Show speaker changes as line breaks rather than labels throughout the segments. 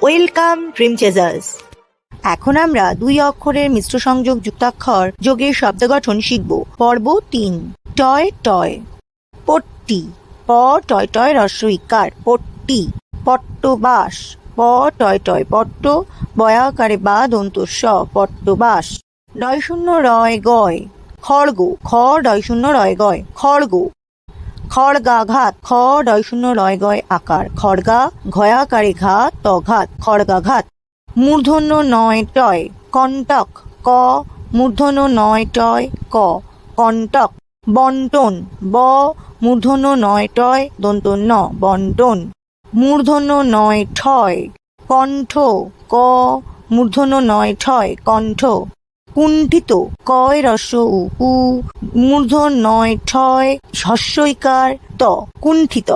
Welcome dream চেজার্স। এখন আমরা দুই অক্ষরের মিশ্র সংযোগ যুক্তাক্ষর যোগের শব্দ গঠন শিখব। পর্ব ৩। Toy toy. পট্টি, প টয় টয় হ্রস্ব ইকার, পট্টি। পট্টবাস, প টয় টয় পট্ট, বয়াকারে বা দন্ত স, পট্টবাস। ডয় শূন্য রয় গয়, খড়গ, খ ডয় শূন্য রয় গয়, খড়গ। খড়গাঘাত, খ ডয় শূন্য রয় গয় আকার, খড়গা, ঘয়াকারে ঘা, ত ঘাত, খড়গাঘাত। মূর্ধন্য নয় টয়, কণ্টক, ক মূর্ধন্য নয় টয় ক, কণ্টক। বন্টন, ব মূর্ধন্য নয় টয় দন্ত ন, বন্টন। মূর্ধন্য নয় ঠয়, কণ্ঠ, ক মূর্ধন্য নয় ঠয়, কণ্ঠ। কুণ্ঠিত, কয় হ্রস্ব উ, কু মূর্ধন নয় ঠয় হস্যইকার ত, কুণ্ঠিত।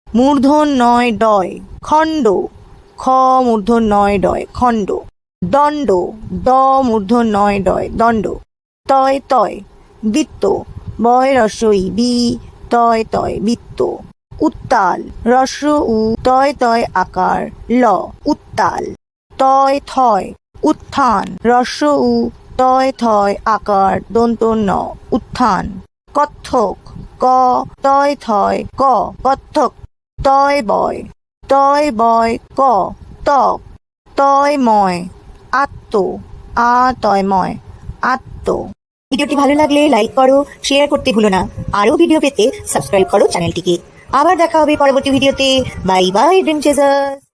মূর্ধন নয় ডয়, খণ্ড, খ মূর্ধন নয় ডয়, খণ্ড। দণ্ড, দ মূর্ধন নয় ডয়, দণ্ড। তয় তয়, বৃত্ত, বয় হ্রস্ব ই, বি তয় তয়, বৃত্ত। উত্তাল, হ্রস্ব উ তয় তয় আকার, ল, উত্তাল। তয় থয়, উত্থান, হ্রস্ব উ তয় থয় আকার, দন্ত ন, উত্থান। কত্থক, ক তয় থয় ক, কত্থক। তয় বয় ক, ত্বক। তয়ময়, আত্ম, আ তয়ময়, আত্ম। ভিডিওটি ভালো লাগলে লাইক করো, শেয়ার করতে ভুলো না। আরও ভিডিও পেতে সাবস্ক্রাইব করো চ্যানেলটিকে। আবার দেখা হবে পরবর্তী ভিডিওতে। Bye bye dream চেজার্স।